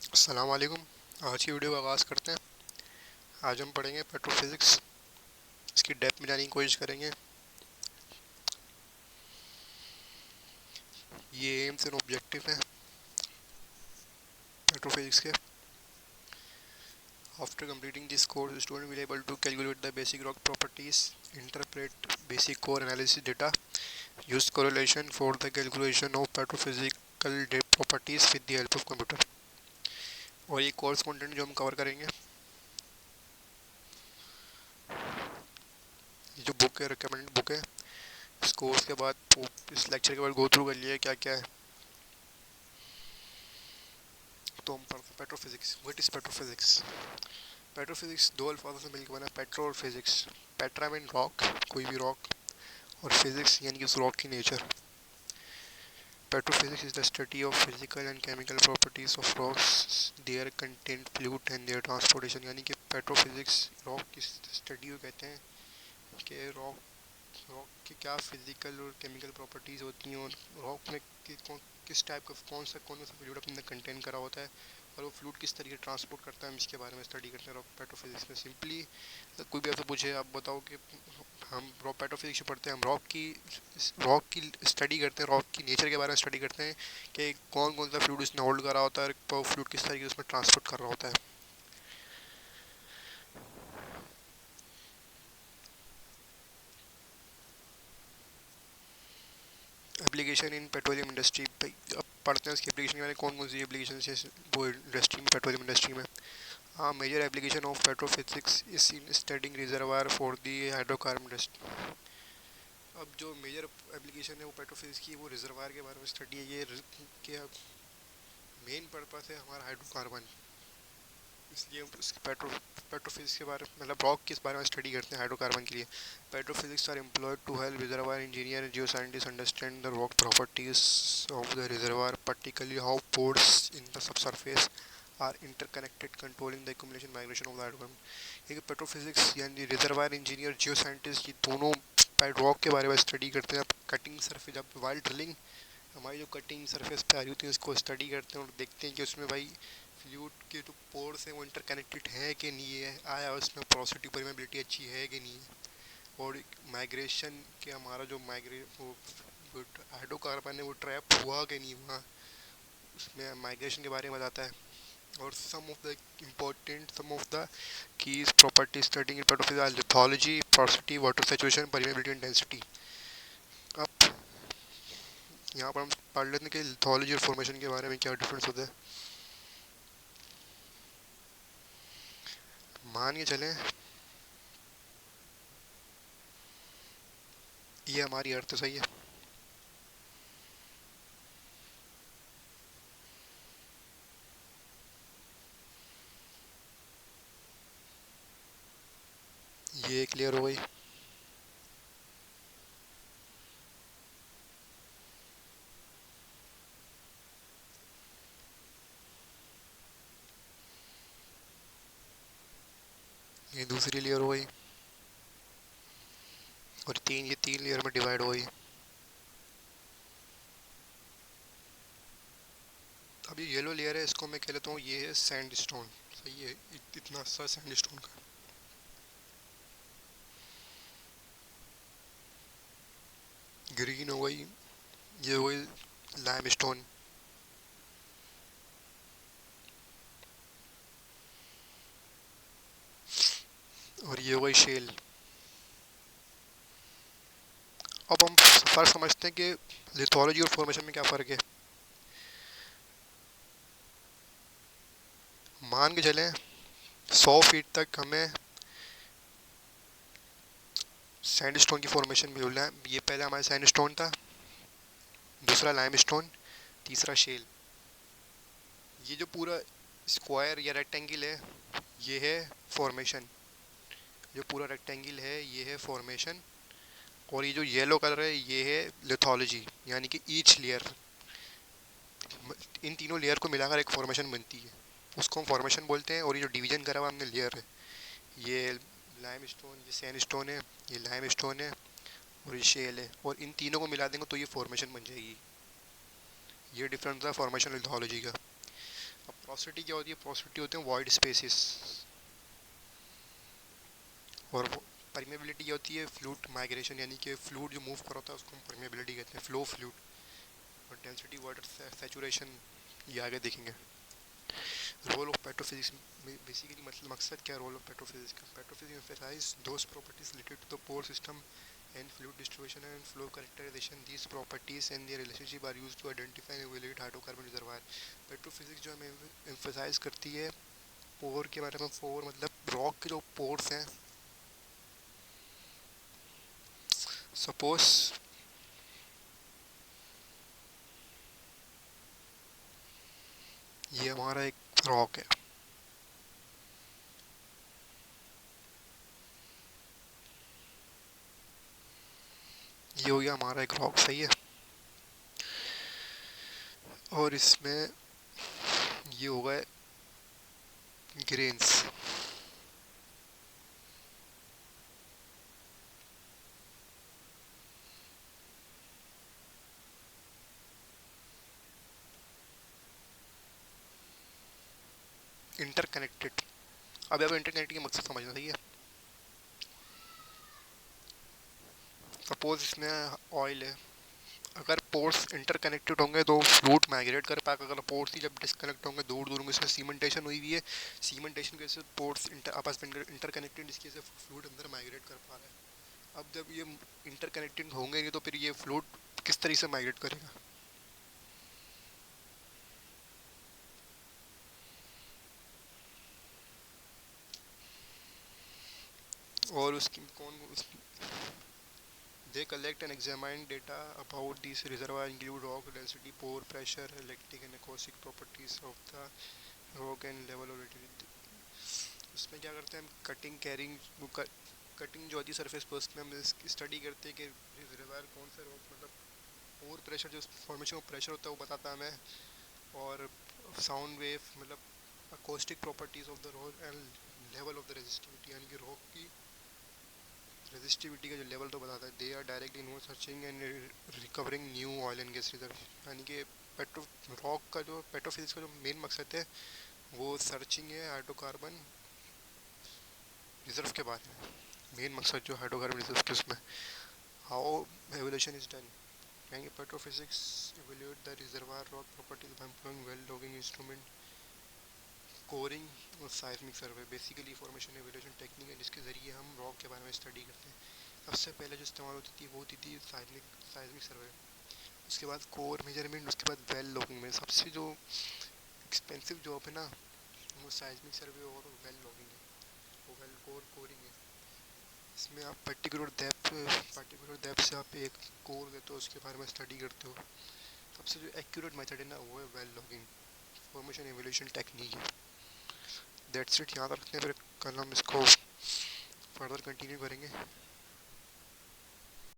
अस्सलाम वालेकुम। आज की वीडियो का आगाज़ करते हैं। आज हम पढ़ेंगे पेट्रोफिज़िक्स। इसकी डेप्थ में जाने की कोशिश करेंगे। ये एम्स एंड ऑब्जेक्टिव है पेट्रोफिज़िक्स के। After completing this course student will able to calculate the basic rock properties, interpret basic core analysis data, use correlation for the calculation of petrophysical properties with the help of computer. और ये course content जो हम cover करेंगे, ये जो book है recommended book है, इस कोर्स के बाद इस लेक्चर के बाद गो थ्रू कर लिया क्या क्या है। तो हम पढ़ते हैं पेट्रोफिजिक्स। What is पेट्रोफिजिक्स? पेट्रोफिजिक्स दो अल्फाजों से मिलकर बना, पेट्रो और फिजिक्स। पेट्रा मीन रॉक, कोई भी रॉक, और फिजिक्स यानी कि उस रॉक की nature. Petrophysics is the study of physical and chemical properties of rocks, their content, fluid and their transportation. यानी कि पेट्रोफिजिक्स रॉक की स्टडी को कहते हैं कि रॉक रॉक की क्या फिजिकल और केमिकल प्रॉपर्टीज़ होती हैं, और रॉक में किस टाइप का कौन सा फ्लूइड अपने अंदर कंटेन करा होता है, और वो फ्लूइड किस तरीके ट्रांसपोर्ट करता है। हम इसके बारे में स्टडी करते हैं रॉक पेट्रोफिजिक्स में। सिंपली कोई भी आपसे पूछे, आप बताओ कि हम रॉक पेट्रोफिजिक्स पढ़ते हैं, हम रॉक की स्टडी करते हैं, रॉक की नेचर के बारे में स्टडी करते हैं कि कौन कौन सा फ्लूइड उसने होल्ड करा होता है, और फ्लूइड किस तरीके से उसमें ट्रांसपोर्ट कर रहा होता है। Application in petroleum industry. अब पढ़ते हैं इसकी एप्लीकेशन के बारे में, कौन कौन सी एप्लीकेशन है वो इंडस्ट्री में, पेट्रोलियम इंडस्ट्री में। हाँ, major application of petrophysics is in studying reservoir for the hydrocarbon industry. अब जो मेजर एप्लीकेशन है वो पेट्रोफिजिक्स की, वो रिजर्वायर के बारे में स्टडी है। ये कि मेन पर्पस है हमारा हाइड्रोकार्बन, इसलिए हम इसके पेट्रोफिजिक्स के बारे में, मतलब रॉक के बारे में स्टडी करते हैं हाइड्रोकार्बन के लिए। Petrophysics are employed to help reservoir engineer and geoscientist understand the rock properties of the reservoir, particularly how pores in the subsurface are interconnected, controlling the accumulation migration of the hydrocarbon. ये petrophysics यानी reservoir engineer जियो scientist, ये दोनों rock के बारे में study करते हैं। Cutting surface, जब वाइल्ड ड्रिलिंग हमारी जो कटिंग सरफेस पे आ रही होती है उसको स्टडी करते हैं और देखते हैं कि उसमें भाई फ्लूइड के जो पोर्स हैं वो इंटरकनेक्टेड है कि नहीं है, आया उसमें पोरोसिटी परमेबिलिटी अच्छी है कि नहीं है, और माइग्रेशन के हमारा जो वो हाइड्रोकार्बन है वो ट्रैप हुआ कि नहीं हुआ, उसमें माइग्रेशन के बारे में बताता है। और some of the keys property studying in petrophysics, lithology, porosity, water saturation, permeability and density. अब यहाँ पर हम पढ़ लेते हैं कि लिथोलॉजी और फॉर्मेशन के बारे में क्या डिफरेंस होता है। मान के चलें ये हमारी अर्थ सही है, ये क्लियर हो गई। ये दूसरी लेयर हो गई, और ये तीन लेयर में डिवाइड हो गई। अब ये येलो लेयर है, इसको मैं कह लेता हूँ ये है सैंडस्टोन। सही है, इतना सा सैंडस्टोन का। ग्रीन हो गई, ये हो गई लाइमस्टोन। और ये हो गई शेल। अब हम फर्क समझते हैं कि लिथोलॉजी और फॉर्मेशन में क्या फ़र्क है। मान के चलें 100 फीट तक हमें सैंडस्टोन की फॉर्मेशन मिल रहा है। ये पहले हमारा सैंडस्टोन था, दूसरा लाइमस्टोन, तीसरा शेल। ये जो पूरा स्क्वायर या रेक्टेंगल है ये है फॉर्मेशन, जो पूरा रेक्टेंगल है ये है फॉर्मेशन। और ये जो येलो कलर है ये है लिथोलॉजी, यानी कि ईच लेयर, इन तीनों लेयर को मिलाकर एक फॉर्मेशन बनती है, उसको हम फॉर्मेशन बोलते हैं। और ये जो डिवीजन करा हुआ हमने लेयर है, ये लाइम स्टोन, ये सैंड स्टोन है, ये लाइम स्टोन है, और ये शेल है, और इन तीनों को मिला देंगे तो ये फॉर्मेशन बन जाएगी। ये डिफरेंस था फॉर्मेशन लिथोलॉजी का। अब पोरोसिटी क्या होती है? पोरोसिटी होते हैं वॉइड स्पेसिस। और परमेबिलिटी क्या होती है? फ्लूइड माइग्रेशन, यानी कि फ्लूइड जो मूव कर रहा होता है उसको हम परमेबिलिटी कहते हैं, फ्लो फ्लूइड। और डेंसिटी वाटर सैचुरेशन, ये आगे देखेंगे। रोल ऑफ पेट्रोफिजिक्स, बेसिकली मतलब मकसद क्या है रोल ऑफ पेट्रोफिजिक्स का? Petrophysics emphasize those properties related to the pore system and fluid distribution and flow characterization. These properties and their relationship are used to identify and evaluate hydrocarbon reservoir. पेट्रोफिजिक्स जो हमें emphasise करती है पोर के बारे में। पोर मतलब rock के जो पोर्स हैं। सपोज ये हमारा एक रॉक है, ये हो गया हमारा एक रॉक, सही है। और इसमें ये हो गए ग्रेन्स। इंटरकनेक्टेड। अब इंटरकनेक्टेड की मकसद समझना, सही है। सपोज इसमें ऑयल है, अगर पोर्ट्स इंटरकनेक्टेड होंगे तो फ्लूइड माइग्रेट कर पाएगा। अगर पोर्ट्स ही जब डिस्कनेक्ट होंगे दूर दूर में, इसमें सीमेंटेशन हुई हुई है, सीमेंटेशन की वजह से पोर्ट्स आपस में इंटरकनेक्टेड, इसकी वजह से फ्लूइड अंदर माइग्रेट कर पा रहा है। अब जब ये इंटरकनेक्टेड होंगे नहीं तो फिर ये फ्लूइड किस तरीके से माइग्रेट करेगा? और उसकी कौन They collect and examine data about these reservoirs include rock density, pore pressure, electric and acoustic properties of the rock and level of relativity. उसमें क्या करते हैं हम? कटिंग कैरिंग, कटिंग जो होती है सरफेस पर, उसमें हम स्टडी करते हैं कि रिजर्वायर कौन सा रॉक, मतलब पोर प्रेशर जो फॉर्मेशन ऑफ प्रेशर होता है वो बताता है हमें। और साउंड वेव मतलब acoustic properties of the rock and level of the resistivity, यानी कि रॉक की रेजिस्टिविटी का जो लेवल तो बताता है। They are directly involve searching and recovering new oil and gas reserve, यानी कि पेट्रो रॉक का जो पेट्रोफिजिक्स का जो मेन मकसद है वो सर्चिंग है हाइड्रोकार्बन रिजर्व के बारे में। मेन मकसद जो हाइड्रोकार्बन रिजर्व के उसमें हाउ एवोल्यूशन इज डन, यानी petrophysics evaluate the reservoir rock properties by employing well logging instrument, coring और seismic survey. Basically formation evaluation technique है जिसके ज़रिए हम रॉक के बारे में स्टडी करते हैं। सबसे पहले जो इस्तेमाल होती थी वो होती थी साइस्मिक सर्वे, उसके बाद कोर मेजरमेंट, उसके बाद वेल लॉगिंग। में सबसे जो एक्सपेंसिव जॉब है ना वो साइस्मिक सर्वे और वेल लॉगिंग है, वो वेल कोरिंग है। इसमें आप पर्टिकुलर डेप्थ से आप एक कोर देते हो, उसके बारे में स्टडी करते हो। सबसे जो एक्यूरेट मेथड है ना वो है well logging, formation evaluation technique है। दैट्स इट, याद रखते हैं। फिर कल हम इसको फर्दर कंटिन्यू करेंगे।